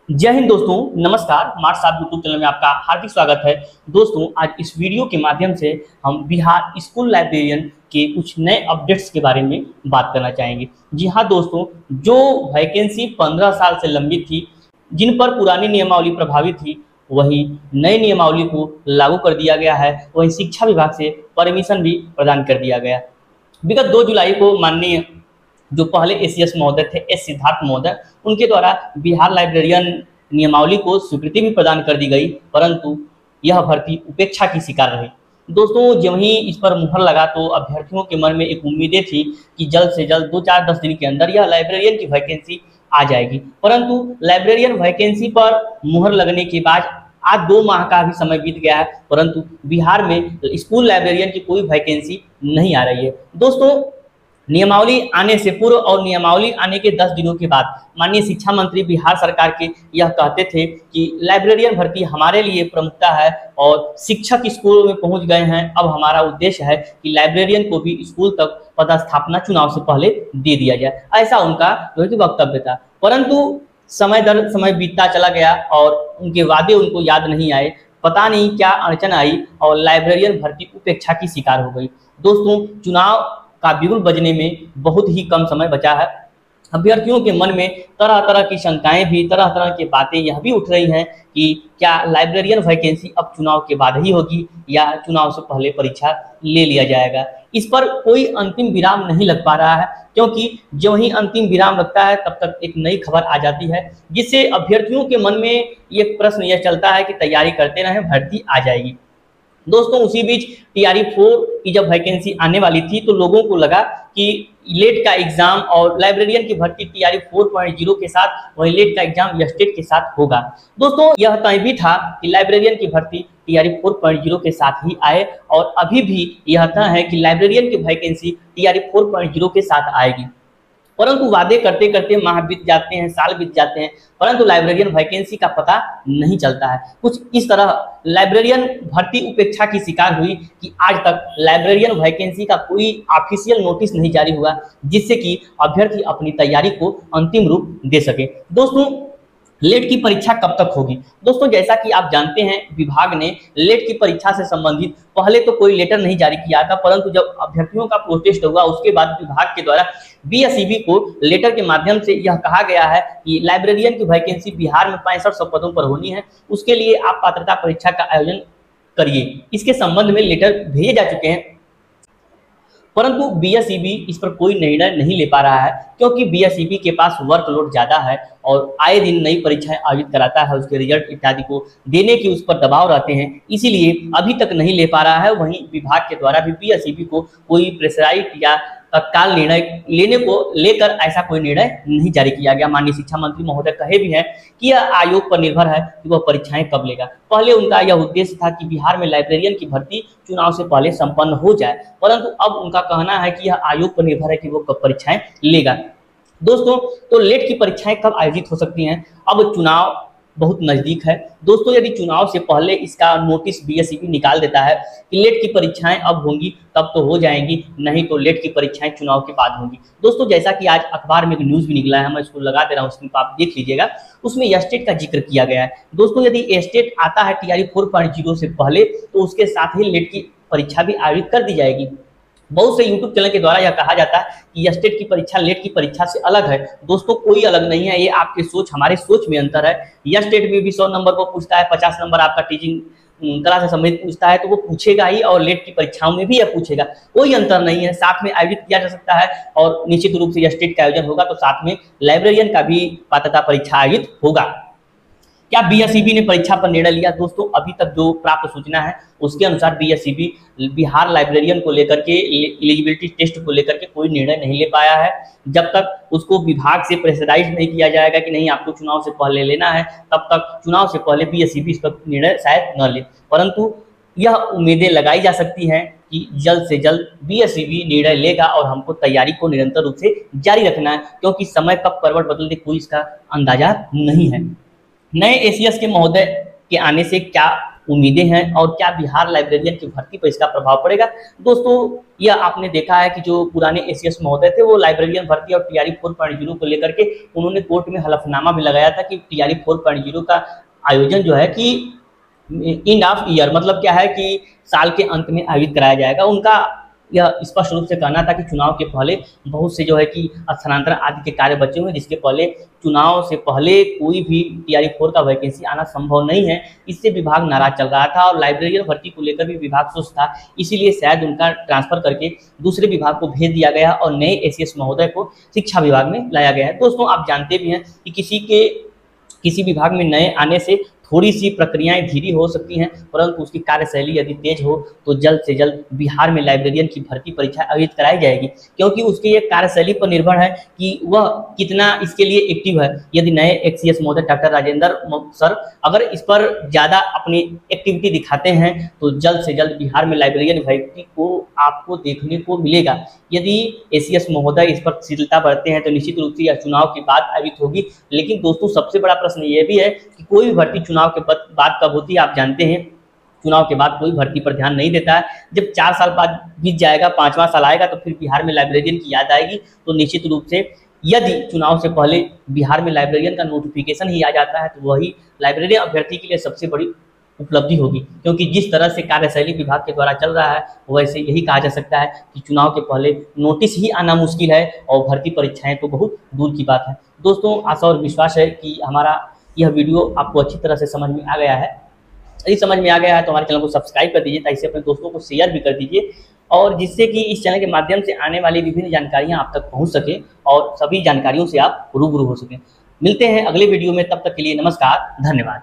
जय हिंद दोस्तों, नमस्कार। मार्क्स आप यूट्यूब चैनल में आपका हार्दिक स्वागत है। दोस्तों, आज इस वीडियो के माध्यम से हम बिहार स्कूल लाइब्रेरियन के कुछ नए अपडेट्स के बारे में बात करना चाहेंगे। जी हाँ दोस्तों, जो वैकेंसी 15 साल से लंबित थी, जिन पर पुरानी नियमावली प्रभावित थी, वही नई नियमावली को लागू कर दिया गया है। वहीं शिक्षा विभाग से परमिशन भी प्रदान कर दिया गया। विगत 2 जुलाई को माननीय जो पहले एसीएस महोदय थे, एस सिद्धार्थ महोदय, उनके द्वारा बिहार लाइब्रेरियन नियमावली को स्वीकृति भी प्रदान कर दी गई, परंतु यह भर्ती उपेक्षा की शिकार रही। दोस्तों, जब ही इस पर मुहर लगा तो अभ्यर्थियों के मन में एक उम्मीदें थी कि जल्द से जल्द 2-4-10 दिन के अंदर यह लाइब्रेरियन की वैकेंसी आ जाएगी, परंतु लाइब्रेरियन वैकेंसी पर मुहर लगने के बाद आज 2 माह का भी समय बीत गया है, परंतु बिहार में स्कूल लाइब्रेरियन की कोई वैकेंसी नहीं आ रही है। दोस्तों, नियमावली आने से पूर्व और नियमावली आने के 10 दिनों के बाद माननीय शिक्षा मंत्री बिहार सरकार के यह कहते थे कि लाइब्रेरियन भर्ती हमारे लिए प्रमुखता है और शिक्षक स्कूलों में पहुंच गए हैं। अब हमारा उद्देश्य है कि लाइब्रेरियन को भी स्कूल तक पदस्थापना चुनाव से पहले दे दिया जाए, ऐसा उनका वक्तव्य था। परंतु समय दर समय बीतता चला गया और उनके वादे उनको याद नहीं आए। पता नहीं क्या अड़चन आई और लाइब्रेरियन भर्ती उपेक्षा की शिकार हो गई। दोस्तों, चुनाव का बिगुल बजने में बहुत ही कम समय बचा है। अभ्यर्थियों के मन में तरह तरह की शंकाएं भी, तरह तरह की बातें यह भी उठ रही हैं कि क्या लाइब्रेरियन वैकेंसी अब चुनाव के बाद ही होगी या चुनाव से पहले परीक्षा ले लिया जाएगा। इस पर कोई अंतिम विराम नहीं लग पा रहा है, क्योंकि जो ही अंतिम विराम लगता है तब तक एक नई खबर आ जाती है, जिससे अभ्यर्थियों के मन में एक प्रश्न यह चलता है कि तैयारी करते रहें, भर्ती आ जाएगी। दोस्तों, उसी बीच टीआरई 4 की जब वैकेंसी आने वाली थी तो लोगों को लगा कि लेट का एग्जाम और लाइब्रेरियन की भर्ती टीआरई 4.0 के साथ, वही लेट का एग्जाम स्टेट के साथ होगा। दोस्तों, यह तय भी था कि लाइब्रेरियन की भर्ती टीआरई 4.0 के साथ ही आए और अभी भी यह तय है कि लाइब्रेरियन की वैकेंसी टीआरई 4.0 के साथ आएगी। परंतु वादे करते करते माह बीत जाते हैं, साल बीत जाते हैं, परंतु लाइब्रेरियन वैकेंसी का पता नहीं चलता है। कुछ इस तरह लाइब्रेरियन भर्ती उपेक्षा की शिकार हुई कि आज तक लाइब्रेरियन वैकेंसी का कोई ऑफिशियल नोटिस नहीं जारी हुआ, जिससे कि अभ्यर्थी अपनी तैयारी को अंतिम रूप दे सके। दोस्तों, लेट की परीक्षा कब तक होगी? दोस्तों, जैसा कि आप जानते हैं, विभाग ने लेट की परीक्षा से संबंधित पहले तो कोई लेटर नहीं जारी किया था, परंतु जब अभ्यर्थियों का प्रोटेस्ट हुआ उसके बाद विभाग के द्वारा बीएसईबी को लेटर के माध्यम से यह कहा गया है कि लाइब्रेरियन की वैकेंसी बिहार में 6500 पदों पर होनी है, उसके लिए आप पात्रता परीक्षा का आयोजन करिए। इसके संबंध में लेटर भेजे जा चुके हैं, परंतु बीएसईबी इस पर कोई निर्णय नहीं ले पा रहा है, क्योंकि बीएसईबी के पास वर्कलोड ज़्यादा है और आए दिन नई परीक्षाएं आयोजित कराता है, उसके रिजल्ट इत्यादि को देने की उस पर दबाव रहते हैं, इसीलिए अभी तक नहीं ले पा रहा है। वहीं विभाग के द्वारा भी बीएसईबी को कोई प्रेशराइज या तत्काल निर्णय लेने को लेकर ऐसा कोई निर्णय नहीं जारी किया गया। माननीय शिक्षा मंत्री महोदय कहे भी हैं कि यह आयोग पर निर्भर है कि वह परीक्षाएं कब लेगा। पहले उनका यह उद्देश्य था कि बिहार में लाइब्रेरियन की भर्ती चुनाव से पहले संपन्न हो जाए, परंतु अब उनका कहना है कि यह आयोग पर निर्भर है कि वो कब परीक्षाएं लेगा। दोस्तों, तो लेट की परीक्षाएं कब आयोजित हो सकती हैं? अब चुनाव बहुत नज़दीक है। दोस्तों, यदि चुनाव से पहले इसका नोटिस बीएसईबी निकाल देता है कि लेट की परीक्षाएं अब होंगी, तब तो हो जाएंगी, नहीं तो लेट की परीक्षाएं चुनाव के बाद होंगी। दोस्तों, जैसा कि आज अखबार में एक न्यूज़ भी निकला है, मैं इसको लगा दे रहा हूँ, उसमें आप देख लीजिएगा, उसमें एस्टेट का जिक्र किया गया है। दोस्तों, यदि एस्टेट आता है टीआरई 4.0 से पहले तो उसके साथ ही लेट की परीक्षा भी आयोजित कर दी जाएगी। बहुत से यूट्यूब चैनल के द्वारा यह कहा जाता है कि स्टेट की परीक्षा लेट की परीक्षा से अलग है। दोस्तों, कोई अलग नहीं है, ये आपके सोच हमारे सोच में अंतर है। स्टेट में भी 100 नंबर को पूछता है, 50 नंबर आपका टीचिंग कला से संबंधित पूछता है, तो वो पूछेगा ही, और लेट की परीक्षाओं में भी यह पूछेगा। कोई अंतर नहीं है, साथ में आयोजित किया जा सकता है और निश्चित रूप से स्टेट का आयोजन होगा तो साथ में लाइब्रेरियन का भी पात्रता परीक्षा आयोजित होगा। क्या बीएसईबी ने परीक्षा पर निर्णय लिया? दोस्तों, अभी तक जो प्राप्त सूचना है उसके अनुसार बीएसईबी बिहार लाइब्रेरियन को लेकर के, एलिजिबिलिटी टेस्ट को लेकर के कोई निर्णय नहीं ले पाया है। जब तक उसको विभाग से प्रेशराइज नहीं किया जाएगा कि नहीं आपको चुनाव से पहले लेना है, तब तक चुनाव से पहले बीएसईबी इस पर निर्णय शायद न ले। परंतु यह उम्मीदें लगाई जा सकती हैं कि जल्द से जल्द बीएसईबी निर्णय लेगा और हमको तैयारी को निरंतर रूप से जारी रखना है, क्योंकि समय कब करवट बदल दे कोई इसका अंदाजा नहीं है। नए एसीएस के महोदय के आने से क्या उम्मीदें हैं और क्या बिहार लाइब्रेरियन की भर्ती पर इसका प्रभाव पड़ेगा। दोस्तों यह आपने देखा है कि जो पुराने एसीएस महोदय थे वो लाइब्रेरियन भर्ती और टीआरई 4.0 को लेकर के उन्होंने कोर्ट में हलफनामा भी लगाया था कि टीआरई 4.0 का आयोजन जो है कि एंड ऑफ ईयर, मतलब क्या है कि साल के अंत में आयोजित कराया जाएगा। उनका यह स्पष्ट रूप से कहना था कि चुनाव के पहले बहुत से जो है कि स्थानांतरण आदि के कार्य बचे हुए, जिसके पहले चुनाव से पहले कोई भी टीआरई 4 का वैकेंसी आना संभव नहीं है। इससे विभाग नाराज चल रहा था और लाइब्रेरियन भर्ती को लेकर भी विभाग सुस्त था, इसीलिए शायद उनका ट्रांसफर करके दूसरे विभाग को भेज दिया गया और नए एसीएस महोदय को शिक्षा विभाग में लाया गया है। दोस्तों आप जानते भी हैं कि किसी विभाग में नए आने से थोड़ी सी प्रक्रियाएं धीरी हो सकती हैं, परंतु उसकी कार्यशैली यदि तेज हो तो जल्द से जल्द बिहार में लाइब्रेरियन की भर्ती परीक्षा आयोजित कराई जाएगी, क्योंकि उसकी ये कार्यशैली पर निर्भर है कि वह कितना इसके लिए एक्टिव है। यदि नए एक्सीएस महोदय डॉक्टर राजेंद्र सर अगर इस पर ज़्यादा अपनी एक्टिविटी दिखाते हैं तो जल्द से जल्द बिहार में लाइब्रेरियन भर्ती को आपको देखने को मिलेगा। यदि एसीएस महोदय इस पर शिथिलता बरतते हैं तो निश्चित रूप से यह चुनाव के बाद आयोजित होगी। लेकिन दोस्तों सबसे बड़ा प्रश्न ये भी है कि कोई भी भर्ती चुनाव के बाद कब होती है, आप जानते हैं चुनाव के बाद कोई भर्ती पर ध्यान नहीं देता है। जब 4 साल बाद बीत जाएगा, 5वां साल आएगा तो फिर बिहार में लाइब्रेरियन की याद आएगी। तो निश्चित रूप से यदि चुनाव से पहले बिहार में लाइब्रेरियन का नोटिफिकेशन ही आ जाता है तो वही लाइब्रेरियन अभ्यर्थी के लिए सबसे बड़ी उपलब्धि होगी, क्योंकि जिस तरह से कार्यशैली विभाग के द्वारा चल रहा है वैसे यही कहा जा सकता है कि चुनाव के पहले नोटिस ही आना मुश्किल है और भर्ती परीक्षाएं तो बहुत दूर की बात है। दोस्तों आशा और विश्वास है कि हमारा यह वीडियो आपको अच्छी तरह से समझ में आ गया है। यदि समझ में आ गया है तो हमारे चैनल को सब्सक्राइब कर दीजिए, ताकि अपने दोस्तों को शेयर भी कर दीजिए, और जिससे कि इस चैनल के माध्यम से आने वाली विभिन्न जानकारियाँ आप तक पहुँच सकें और सभी जानकारियों से आप रूबरू हो सकें। मिलते हैं अगले वीडियो में, तब तक के लिए नमस्कार, धन्यवाद।